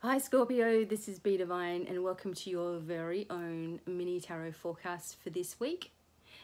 Hi Scorpio, this is Devine and welcome to your very own mini tarot forecast for this week.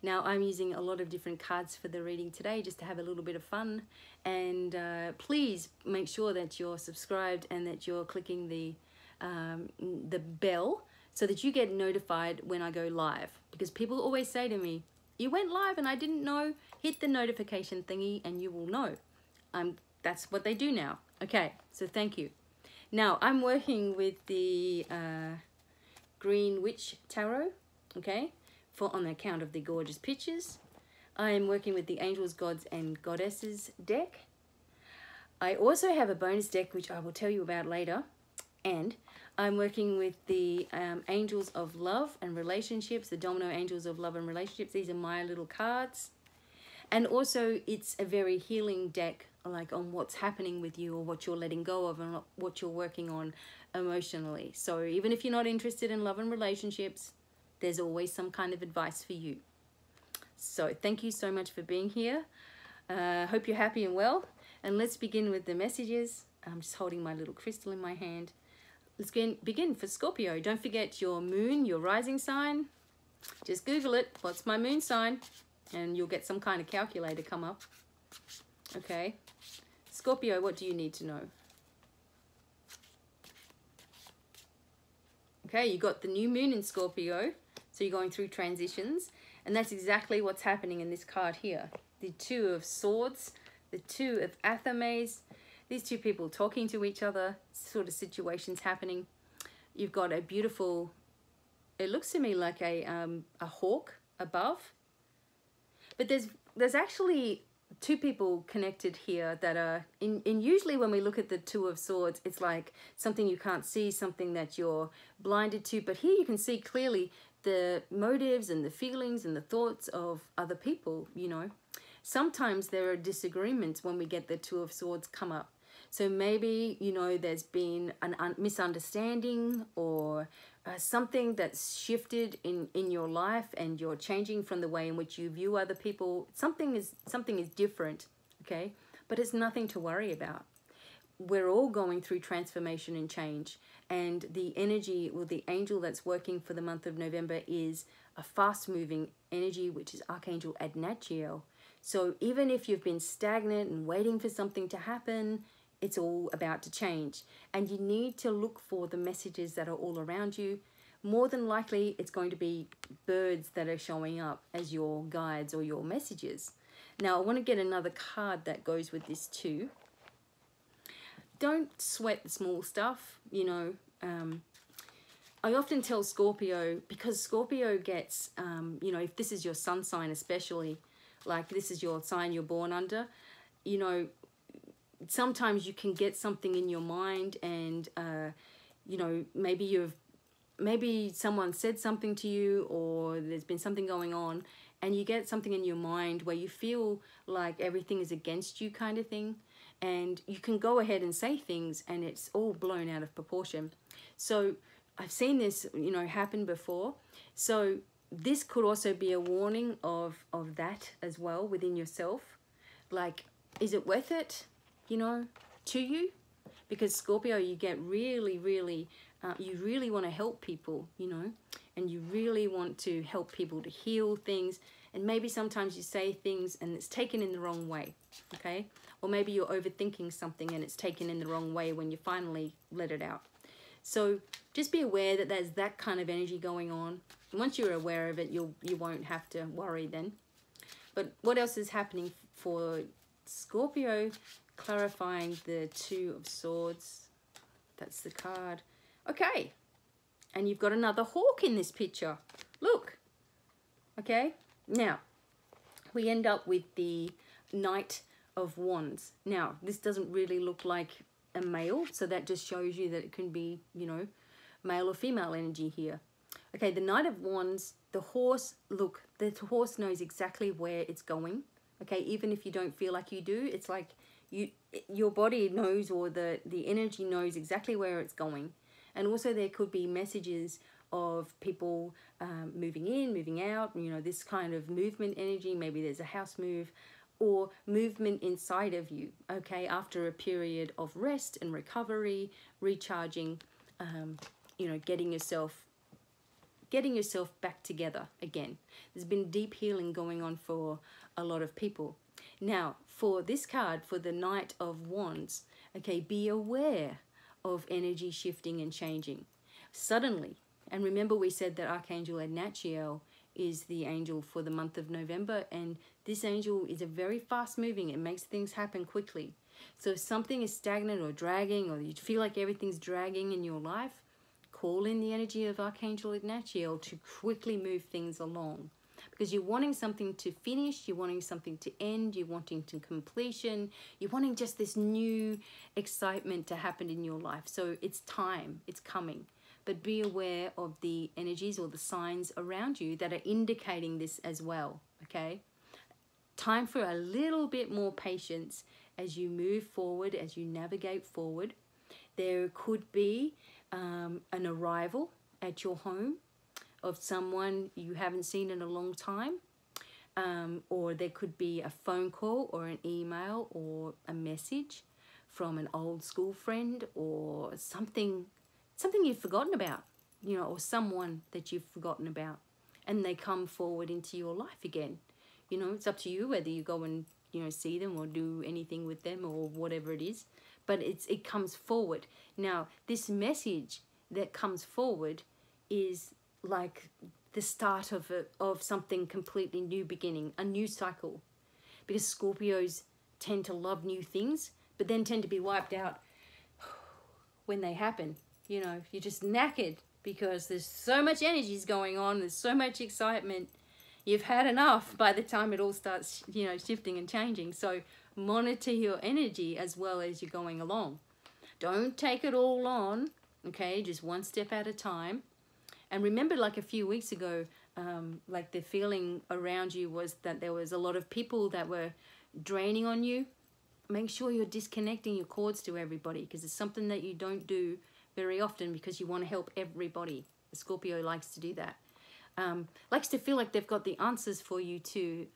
Now I'm using a lot of different cards for the reading today just to have a little bit of fun, and please make sure that you're subscribed and that you're clicking the bell so that you get notified when I go live, because people always say to me, you went live and I didn't know. Hit the notification thingy and you will know. That's what they do now. Okay, so thank you. Now, I'm working with the Green Witch Tarot, okay, on account of the gorgeous pictures. I'm working with the Angels, Gods, and Goddesses deck. I also have a bonus deck, which I will tell you about later. And I'm working with the Angels of Love and Relationships, the Domino Angels of Love and Relationships. These are my little cards. And also, it's a very healing deck, like on what's happening with you or what you're letting go of and what you're working on emotionally. So even if you're not interested in love and relationships, there's always some kind of advice for you. So thank you so much for being here. Hope you're happy and well. And let's begin with the messages. I'm just holding my little crystal in my hand. Let's begin for Scorpio. Don't forget your moon, your rising sign. Just Google it. What's my moon sign? And you'll get some kind of calculator come up. Okay. Scorpio, what do you need to know? Okay, you got the new moon in Scorpio. So you're going through transitions. And that's exactly what's happening in this card here. The Two of Swords, the Two of Athames. These two people talking to each other, sort of situations happening. You've got a beautiful, it looks to me like a hawk above. But there's actually two people connected here that are, in usually when we look at the Two of Swords, it's like something you can't see, something that you're blinded to. But here you can see clearly the motives and the feelings and the thoughts of other people, you know. Sometimes there are disagreements when we get the Two of Swords come up. So maybe, you know, there's been a misunderstanding or something that's shifted in your life, and you're changing from the way in which you view other people. Something is different, okay? But it's nothing to worry about. We're all going through transformation and change, and the energy, well, the angel that's working for the month of November is a fast-moving energy, which is Archangel Adnachiel. So even if you've been stagnant and waiting for something to happen, it's all about to change, and you need to look for the messages that are all around you. More than likely, it's going to be birds that are showing up as your guides or your messages. Now, I want to get another card that goes with this too. Don't sweat the small stuff, you know. I often tell Scorpio, because Scorpio gets, you know, if this is your sun sign especially, like this is your sign you're born under, you know, sometimes you can get something in your mind, and you know, maybe someone said something to you, or there's been something going on, and you get something in your mind where you feel like everything is against you, kind of thing, and you can go ahead and say things and it's all blown out of proportion. So I've seen this, you know, happen before. So this could also be a warning of that as well within yourself. Like, is it worth it, you know, to you? Because Scorpio, you get really, you really want to help people, you know, and you really want to help people to heal things. And maybe sometimes you say things and it's taken in the wrong way, okay? Or maybe you're overthinking something and it's taken in the wrong way when you finally let it out. So just be aware that there's that kind of energy going on. Once you're aware of it, you won't have to worry then. But what else is happening for Scorpio? Clarifying the Two of Swords. That's the card. Okay. And you've got another hawk in this picture. Look. Okay. Now, we end up with the Knight of Wands. Now, this doesn't really look like a male, so that just shows you that it can be, you know, male or female energy here. Okay, the Knight of Wands, the horse, look, the horse knows exactly where it's going. Okay, even if you don't feel like you do, it's like your body knows, or the energy knows exactly where it's going. And also there could be messages of people moving in, moving out, you know, this kind of movement energy. Maybe there's a house move, or movement inside of you, okay, after a period of rest and recovery, recharging, you know, getting yourself back together again. There's been deep healing going on for a lot of people. Now, for this card, for the Knight of Wands, okay, be aware of energy shifting and changing suddenly. And remember, we said that Archangel Ignacio is the angel for the month of November, and this angel is a very fast moving. It makes things happen quickly. So if something is stagnant or dragging, or you feel like everything's dragging in your life, call in the energy of Archangel Ignacio to quickly move things along. Because you're wanting something to finish, you're wanting something to end, you're wanting to completion, you're wanting just this new excitement to happen in your life. So it's time, it's coming. But be aware of the energies or the signs around you that are indicating this as well, okay? Time for a little bit more patience as you move forward, as you navigate forward. There could be an arrival at your home of someone you haven't seen in a long time, or there could be a phone call or an email or a message from an old school friend, or something you've forgotten about, you know, or someone that you've forgotten about, and they come forward into your life again. You know, it's up to you whether you go and, you know, see them or do anything with them or whatever it is, but it comes forward. Now, this message that comes forward is like the start of something completely new beginning, a new cycle, because Scorpios tend to love new things, but then tend to be wiped out when they happen. You know, you're just knackered because there's so much energies going on, there's so much excitement. You've had enough by the time it all starts, you know, shifting and changing. So monitor your energy as well as you're going along. Don't take it all on, okay? Just one step at a time. And remember, like a few weeks ago, like the feeling around you was that there was a lot of people that were draining on you. Make sure you're disconnecting your cords to everybody, because it's something that you don't do very often because you want to help everybody. The Scorpio likes to do that. Likes to feel like they've got the answers for you too,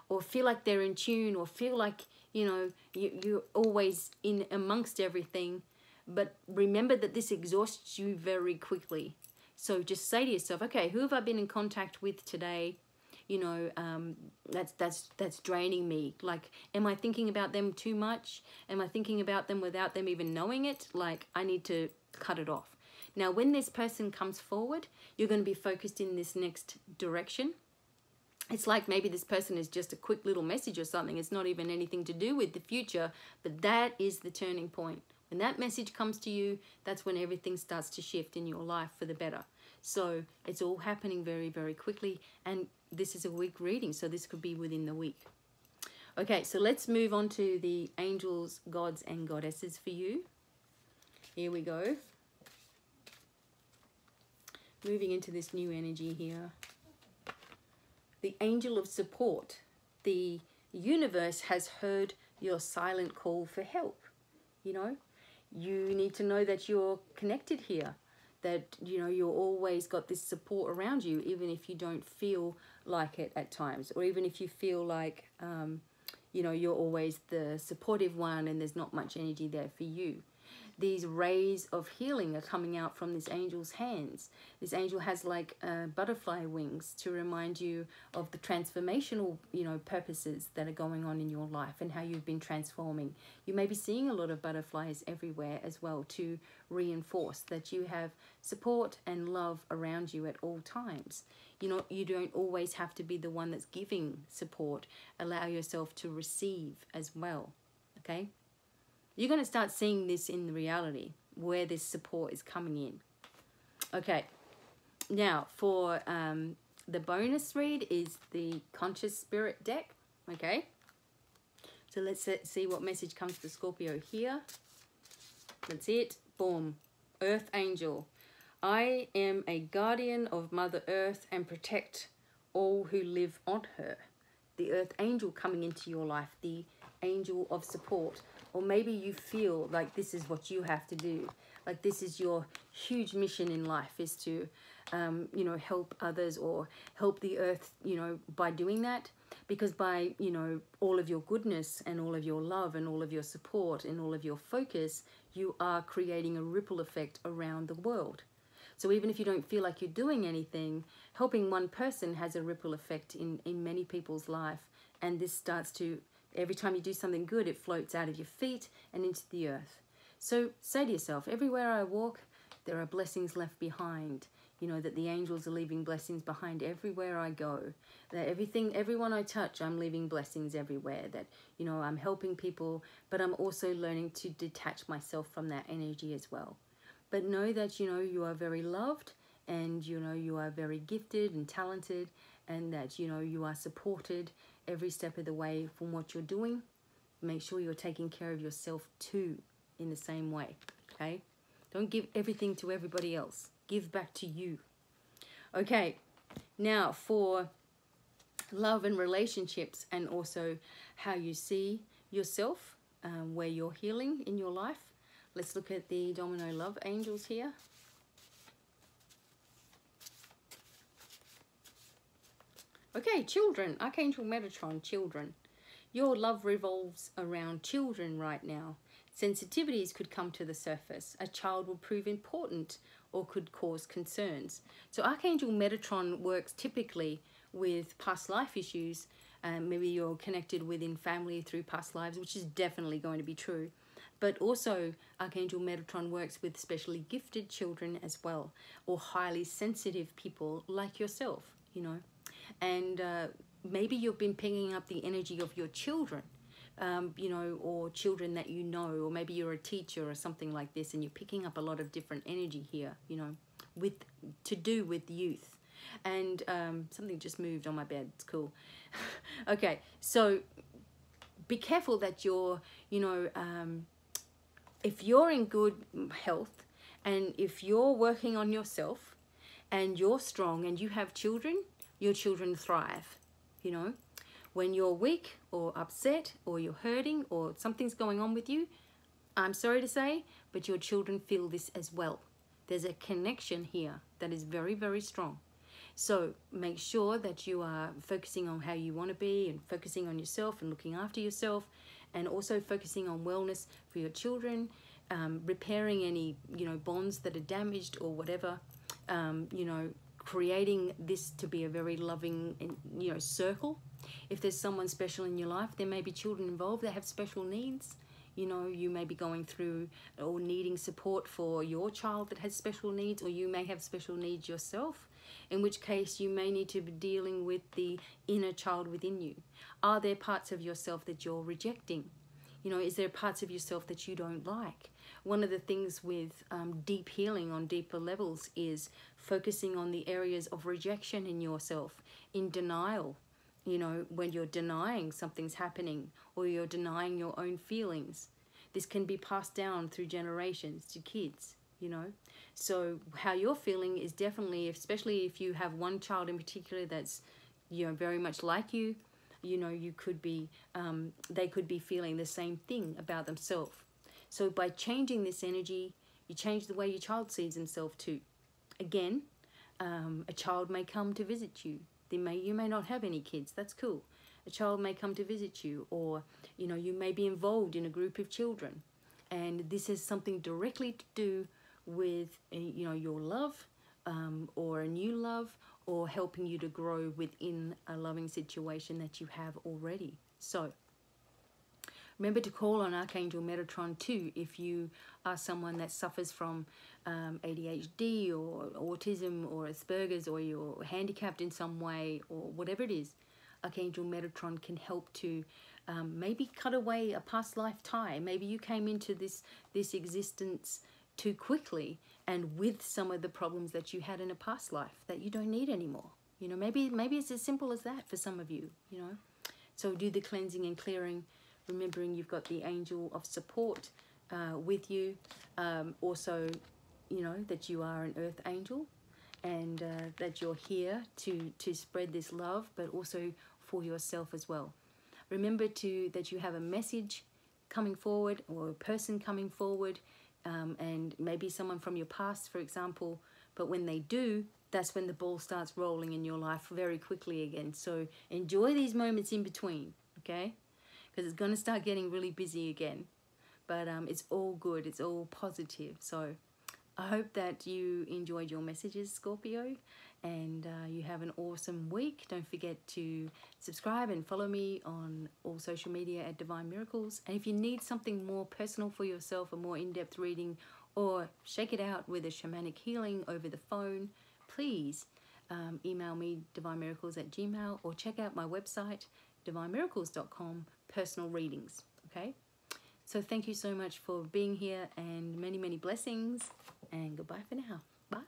or feel like they're in tune, or feel like, you know, you're always in amongst everything. But remember that this exhausts you very quickly. So just say to yourself, okay, who have I been in contact with today? You know, that's draining me. Like, am I thinking about them too much? Am I thinking about them without them even knowing it? Like, I need to cut it off. Now, when this person comes forward, you're going to be focused in this next direction. It's like maybe this person is just a quick little message or something. It's not even anything to do with the future, but that is the turning point. When that message comes to you, that's when everything starts to shift in your life for the better. So it's all happening very, very quickly. And this is a week reading, so this could be within the week. Okay, so let's move on to the angels, gods, and goddesses for you. Here we go. Moving into this new energy here. The angel of support. The universe has heard your silent call for help. You know, you need to know that you're connected here. That, you know, you're always got this support around you, even if you don't feel like it at times. Or even if you feel like, you know, you're always the supportive one and there's not much energy there for you. These rays of healing are coming out from this angel's hands. This angel has like butterfly wings to remind you of the transformational, you know, purposes that are going on in your life and how you've been transforming. You may be seeing a lot of butterflies everywhere as well to reinforce that you have support and love around you at all times. You know, you don't always have to be the one that's giving support. Allow yourself to receive as well, okay? You're going to start seeing this in the reality, where this support is coming in. Okay, now for the bonus read is the Conscious Spirit deck, okay? So let's see what message comes to Scorpio here. That's it, boom, Earth Angel. I am a guardian of Mother Earth and protect all who live on her. The Earth Angel coming into your life, the angel of support. Or maybe you feel like this is what you have to do. Like this is your huge mission in life, is to, you know, help others or help the earth, you know, by doing that. Because by, you know, all of your goodness and all of your love and all of your support and all of your focus, you are creating a ripple effect around the world. So even if you don't feel like you're doing anything, helping one person has a ripple effect in many people's life. And this starts to, every time you do something good, it floats out of your feet and into the earth. So say to yourself, everywhere I walk, there are blessings left behind. You know, that the angels are leaving blessings behind everywhere I go. That everyone I touch, I'm leaving blessings everywhere. That, you know, I'm helping people, but I'm also learning to detach myself from that energy as well. But know that, you know, you are very loved, and, you know, you are very gifted and talented, and that, you know, you are supported every step of the way from what you're doing. Make sure you're taking care of yourself too in the same way, okay? Don't give everything to everybody else. Give back to you. Okay, now for love and relationships, and also how you see yourself, where you're healing in your life. Let's look at the Domino Love Angels here. Okay, children, Archangel Metatron, children. Your love revolves around children right now. Sensitivities could come to the surface. A child will prove important or could cause concerns. So Archangel Metatron works typically with past life issues. Maybe you're connected within family through past lives, which is definitely going to be true. But also Archangel Metatron works with specially gifted children as well, or highly sensitive people like yourself, you know. And maybe you've been picking up the energy of your children, you know, or children that you know, or maybe you're a teacher or something like this, and you're picking up a lot of different energy here, you know, to do with youth. And something just moved on my bed. It's cool. Okay, so be careful that you're, you know, if you're in good health, and if you're working on yourself, and you're strong, and you have children, your children thrive, you know. When you're weak or upset or you're hurting or something's going on with you, I'm sorry to say, but your children feel this as well. There's a connection here that is very, very strong. So make sure that you are focusing on how you want to be, and focusing on yourself and looking after yourself, and also focusing on wellness for your children, repairing any, you know, bonds that are damaged or whatever, you know, creating this to be a very loving, you know, circle. If there's someone special in your life, there may be children involved that have special needs. You know, you may be going through or needing support for your child that has special needs, or you may have special needs yourself, in which case you may need to be dealing with the inner child within you. Are there parts of yourself that you're rejecting? You know, is there parts of yourself that you don't like? One of the things with deep healing on deeper levels is focusing on the areas of rejection in yourself, in denial. You know, when you're denying something's happening, or you're denying your own feelings. This can be passed down through generations to kids, you know. So how you're feeling is definitely, especially if you have one child in particular that's, you know, very much like you, you know, you could be, they could be feeling the same thing about themselves. So by changing this energy, you change the way your child sees himself too. Again, a child may come to visit you. You may not have any kids. That's cool. A child may come to visit you, or, you know, you may be involved in a group of children. And this has something directly to do with, you know, your love, or a new love, or helping you to grow within a loving situation that you have already. So remember to call on Archangel Metatron too if you are someone that suffers from ADHD or autism or Asperger's, or you're handicapped in some way, or whatever it is. Archangel Metatron can help to maybe cut away a past life tie. Maybe you came into this existence too quickly, and with some of the problems that you had in a past life that you don't need anymore. You know, maybe it's as simple as that for some of you, you know. So do the cleansing and clearing, remembering you've got the angel of support with you. Also, you know, that you are an earth angel, and that you're here to spread this love, but also for yourself as well. Remember that you have a message coming forward, or a person coming forward, and maybe someone from your past, for example. But when they do, that's when the ball starts rolling in your life very quickly again. So enjoy these moments in between, okay? Because it's going to start getting really busy again. But it's all good. It's all positive. So I hope that you enjoyed your messages, Scorpio, and you have an awesome week. Don't forget to subscribe and follow me on all social media at Divine Miracles. And if you need something more personal for yourself, a more in-depth reading, or shake it out with a shamanic healing over the phone, please email me divinemiracles@gmail.com, or check out my website divinemiracles.com, personal readings. Okay, so thank you so much for being here, and many blessings, and goodbye for now. Bye.